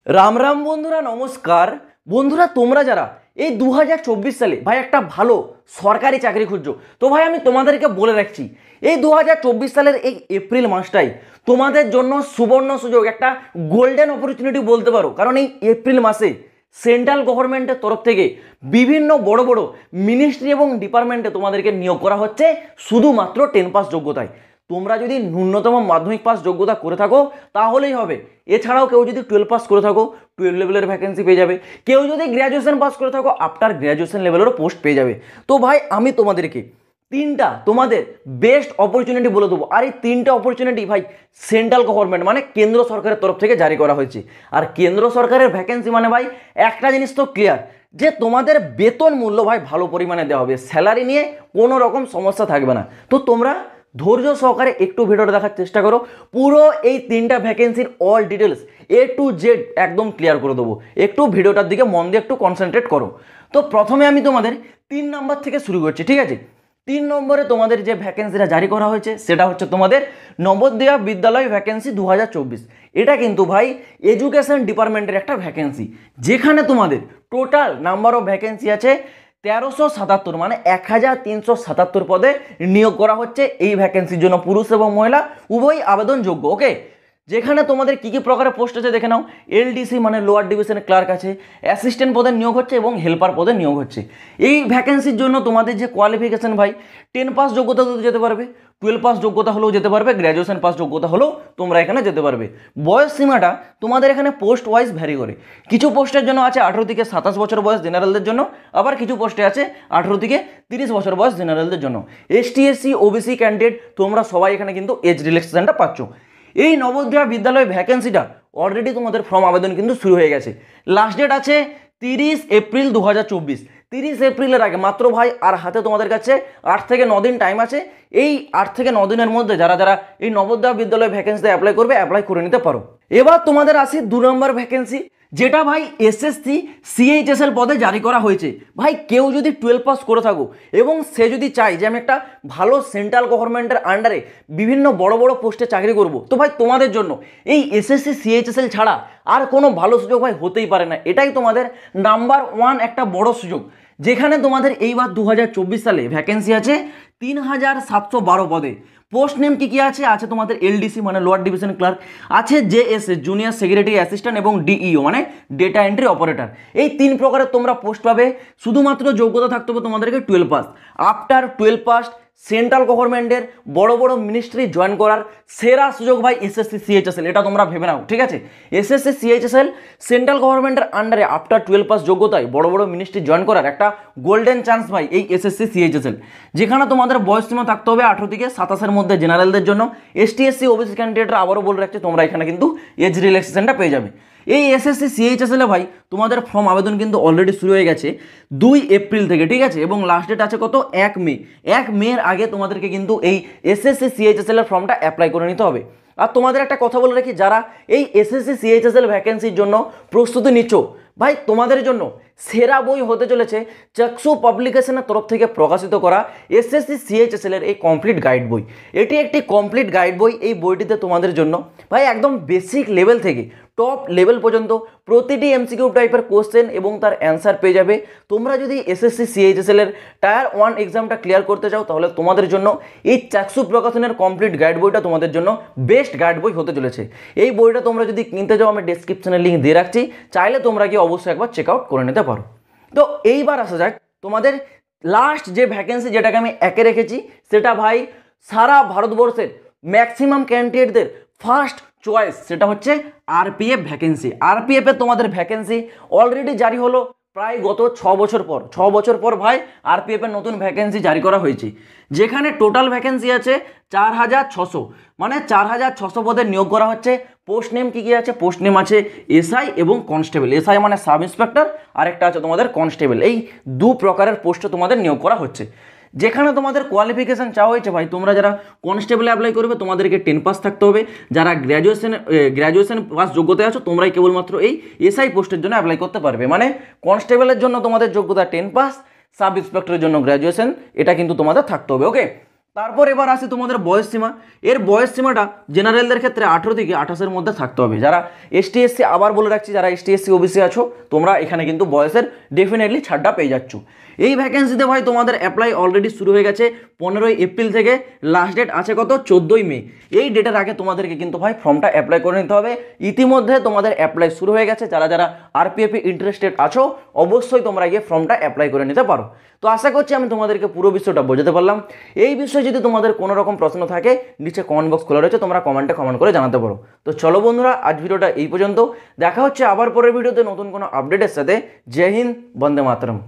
রাম রাম বন্ধুরা, নমস্কার। বন্ধুরা, তোমরা যারা এই 2024 সালে ভাই একটা ভালো সরকারি চাকরি খুঁজছো, তো ভাই আমি তোমাদেরকে বলে রাখছি, এই 2024 সালের এই এপ্রিল মাসটাই তোমাদের জন্য সুবর্ণ সুযোগ, একটা গোল্ডেন অপরচুনিটি বলতে পারো। কারণ এই এপ্রিল মাসে সেন্ট্রাল গভর্নমেন্টের তরফ থেকে বিভিন্ন বড় বড় মিনিস্ট্রি এবং ডিপার্টমেন্টে তোমাদেরকে নিয়োগ করা হচ্ছে শুধুমাত্র 10 পাস যোগ্যতায়। তোমরা যদি ন্যূনতম মাধ্যমিক পাস যোগ্যতা করে থাকো তাহলেই হবে। এছাড়াও কেউ যদি 12 পাস করে থাকো 12 লেভেলের ভ্যাকেন্সি পেয়ে যাবে। কেউ যদি গ্র্যাজুয়েশন পাস করে থাকো আফটার গ্র্যাজুয়েশন লেভেলেরও পোস্ট পেয়ে যাবে। তো ভাই আমি তোমাদেরকে তিনটা তোমাদের বেস্ট অপরচুনিটি বলে দেবো। আর এই তিনটা অপরচুনিটি ভাই সেন্ট্রাল গভর্নমেন্ট মানে কেন্দ্র সরকারের তরফ থেকে জারি করা হয়েছে। আর কেন্দ্র সরকারের ভ্যাকেন্সি মানে ভাই একটা জিনিস তো ক্লিয়ার, যে তোমাদের বেতন মূল্য ভাই ভালো পরিমাণে দেওয়া হবে, স্যালারি নিয়ে কোনো রকম সমস্যা থাকবে না। তো তোমরা ধৈর্য সহকারে একটু ভিডিওটা দেখার চেষ্টা করো। পুরো এই তিনটা ভ্যাকেন্সির all details A to Z একদম ক্লিয়ার করে দেবো। একটু ভিডিওটার দিকে মন দিয়ে একটু কনসেন্ট্রেট করো। তো প্রথমে আমি তোমাদের 3 নম্বর থেকে শুরু করছি, ঠিক আছে। 3 নম্বরে তোমাদের যে ভ্যাকেন্সিটা জারি করা হয়েছে সেটা হচ্ছে তোমাদের নবোদয়া বিদ্যালয় ভ্যাকেন্সি 2024। এটা কিন্তু ভাই এডুকেশন ডিপার্টমেন্টের একটা ভ্যাকেন্সি, যেখানে তোমাদের টোটাল নাম্বার অফ ভ্যাকেন্সি আছে 1377, মানে 1377 পদে নিয়োগ করা হচ্ছে। এই ভ্যাকেন্সির জন্য পুরুষ এবং মহিলা উভয়ই আবেদনযোগ্য। ওকে, যেখানে তোমাদের কী কী প্রকারের পোস্ট আছে দেখে নাও। LDC মানে লোয়ার ডিভিশনের ক্লার্ক আছে, অ্যাসিস্ট্যান্ট পদে নিয়োগ হচ্ছে এবং হেল্পার পদে নিয়োগ হচ্ছে। এই ভ্যাকেন্সির জন্য তোমাদের যে কোয়ালিফিকেশন ভাই 10 পাস যোগ্যতা যেতে পারবে, 12 পাস যোগ্যতা হলেও যেতে পারবে, গ্র্যাজুয়েশন পাস যোগ্যতা হলেও তোমরা এখানে যেতে পারবে। বয়স সীমাটা তোমাদের এখানে পোস্ট ওয়াইজ ভ্যারি করে। কিছু পোস্টের জন্য আছে 18 থেকে 27 বছর বয়স জেনারেলদের জন্য, আবার কিছু পোস্টে আছে 18 থেকে 30 বছর বয়স জেনারেলদের জন্য। ST SC OBC ক্যান্ডিডেট তোমরা সবাই এখানে কিন্তু এজ রিল্যাক্সেশনটা পাচ্ছ। এই নবোদয়া বিদ্যালয় ভ্যাকেন্সিটা অলরেডি তোমাদের ফর্ম আবেদন কিন্তু শুরু হয়ে গেছে। লাস্ট ডেট আছে 30 এপ্রিল 2024। 30 এপ্রিলের আগে মাত্র ভাই আর হাতে তোমাদের কাছে 8 থেকে 9 দিন টাইম আছে। এই 8 থেকে 9 দিনের মধ্যে যারা যারা এই নবোদয়া বিদ্যালয় ভ্যাকেন্সিতে অ্যাপ্লাই করবে, অ্যাপ্লাই করে নিতে পারো। এবার তোমাদের আসে 2 নম্বর ভ্যাকেন্সি, যেটা ভাই SSC CHSL পদে জারি করা হয়েছে। ভাই কেউ যদি 12 পাস করে থাকো এবং সে যদি চায় যে আমি একটা ভালো সেন্ট্রাল গভর্নমেন্টের আন্ডারে বিভিন্ন বড় বড় পোস্টে চাকরি করব, তো ভাই তোমাদের জন্য এই SSC CHSL ছাড়া আর কোনো ভালো সুযোগ ভাই হতেই পারে না। এটাই তোমাদের নাম্বার 1 একটা বড় সুযোগ, যেখানে তোমাদের এইবার 2024 সালে ভ্যাকেন্সি আছে 3712 পদে। পোস্ট নেম কি কি আছে? আছে তোমাদের LDC মানে লোয়ার ডিভিশন ক্লার্ক, আছে JSA জুনিয়র সেক্রেটারি অ্যাসিস্ট্যান্ট এবং DEO মানে ডেটা এন্ট্রি অপারেটর। এই 3 প্রকারের তোমরা পোস্ট পাবে। শুধুমাত্র যোগ্যতা থাকতে হবে তোমাদেরকে 12 পাস। আফটার 12 পাস সেন্ট্রাল গভর্নমেন্টের বড় বড় মিনিস্ট্রি জয়েন করার সেরা সুযোগ ভাই SSC CHSL, এটা তোমরা ভেবে নাও, ঠিক আছে। SSC CHSL সেন্ট্রাল গভর্নমেন্টের আন্ডারে আফটার 12 পাস যোগ্যতায় বড় বড় মিনিস্ট্রি জয়েন করার একটা গোল্ডেন চান্স ভাই এই SSC CHSL, যেখানে তোমাদের বয়স সীমা থাকতে হবে 18 থেকে 27-এর মধ্যে জেনারেলদের জন্য। ST SC OBC ক্যান্ডিডেটরা আবারও বলে রাখছে তোমরা এখানে কিন্তু এজ রিল্যাক্সেশনটা পেয়ে যাবে। এই SSC CHSL ভাই তোমাদের ফর্ম আবেদন কিন্তু অলরেডি শুরু হয়ে গেছে 2 এপ্রিল থেকে, ঠিক আছে। এবং লাস্ট ডেট আছে কত? 1 মে। 1 মের আগে তোমাদেরকে কিন্তু এই SSC CHSL এর ফর্মটা অ্যাপ্লাই করে নিতে হবে। আর তোমাদের একটা কথা বলে রাখি, যারা এই SSC CHSL ভ্যাকেন্সির জন্য প্রস্তুতি নিচ্ছ, ভাই তোমাদের জন্য সেরা বই হতে চলেছে চক্ষু পাবলিকেশনের তরফ থেকে প্রকাশিত করা SSC CHSL এর এই কমপ্লিট গাইড বই। এটি একটি কমপ্লিট গাইড বই। এই বইটিতে তোমাদের জন্য ভাই একদম বেসিক লেভেল থেকে টপ লেভেল পর্যন্ত প্রতিটি MCQ টাইপের কোশ্চেন এবং তার অ্যান্সার পেয়ে যাবে। তোমরা যদি SSC CHSL এর টায়ার 1 এক্সামটা ক্লিয়ার করতে চাও, তাহলে তোমাদের জন্য এই চাক্ষু প্রকাশনের কমপ্লিট গাইড বইটা তোমাদের জন্য বেস্ট গাইড বই হতে চলেছে। এই বইটা তোমরা যদি কিনতে চাও আমি ডেসক্রিপশনে লিঙ্ক দিয়ে রাখছি, চাইলে তোমরা কি অবশ্যই একবার চেক আউট করে নিতে পারো। তো এইবার আসা যাক তোমাদের লাস্ট যে ভ্যাকেন্সি, যেটাকে আমি একে রেখেছি, সেটা ভাই সারা ভারতবর্ষের ম্যাক্সিমাম ক্যান্ডিডেটদের ফার্স্ট চয়েস, সেটা হচ্ছে RPF ভ্যাকেন্সি। RPF এ তোমাদের ভ্যাকেন্সি অলরেডি জারি হলো প্রায় গত 6 বছর পর। 6 বছর পর ভাই RPF এর নতুন ভ্যাকেন্সি জারি করা হয়েছে, যেখানে টোটাল ভ্যাকেন্সি আছে 4600, মানে 4600 পদে নিয়োগ করা হচ্ছে। পোস্ট নেম কি কি আছে? পোস্ট নেম আছে SI এবং কনস্টেবল। SI মানে সাব ইন্সপেক্টর, আরেকটা আছে তোমাদের কনস্টেবল। এই 2 প্রকারের পোস্টে তোমাদের নিয়োগ করা হচ্ছে। যেখানে তোমাদের কোয়ালিফিকেশান চাওয়া হয়েছে ভাই, তোমরা যারা কনস্টেবলে অ্যাপ্লাই করবে তোমাদেরকে 10 পাস থাকতে হবে। যারা গ্র্যাজুয়েশন পাস যোগ্যতায় আছো তোমরাই কেবলমাত্র এই SI পোস্টের জন্য অ্যাপ্লাই করতে পারবে। মানে কনস্টেবলের জন্য তোমাদের যোগ্যতা 10 পাস, সাব ইন্সপেক্টরের জন্য গ্র্যাজুয়েশন, এটা কিন্তু তোমাদের থাকতে হবে। ওকে, তারপর এবার আসে তোমাদের বয়স সীমা। এর বয়স সীমাটা জেনারেলদের ক্ষেত্রে 18 থেকে 28-এর মধ্যে থাকতে হবে। যারা এসটি এসসি, আবার বলে রাখছি, যারা এসটি এসসি ওবিসি আছো তোমরা এখানে কিন্তু বয়সের ডেফিনেটলি ছাড়টা পেয়ে যাচ্ছ। এই ভ্যাকেন্সিতে ভাই তোমাদের অ্যাপ্লাই অলরেডি শুরু হয়ে গেছে 15ই এপ্রিল থেকে, লাস্ট ডেট আছে কত 14ই মে। এই ডেটের আগে তোমাদেরকে কিন্তু ভাই ফর্মটা অ্যাপ্লাই করে নিতে হবে। ইতিমধ্যে তোমাদের অ্যাপ্লাই শুরু হয়ে গেছে। যারা যারা আরপিএফে ইন্টারেস্টেড আছো অবশ্যই তোমরা গিয়ে ফর্মটা অ্যাপ্লাই করে নিতে পারো। তো আশা করছি আমি তোমাদেরকে পুরো বিষয়টা বোঝাতে পারলাম। এই বিষয়ে যদি তোমাদের কোনো রকম প্রশ্ন থাকে নিচে কমেন্ট বক্স খোলা রয়েছে, তোমরা কমেন্টে কমেন্ট করে জানাতে পারো। তো চলো বন্ধুরা, আজ ভিডিওটা এই পর্যন্ত। দেখা হচ্ছে আবার পরের ভিডিওতে নতুন কোনো আপডেটের সাথে। জয় হিন্দ, বন্দে মাতরম।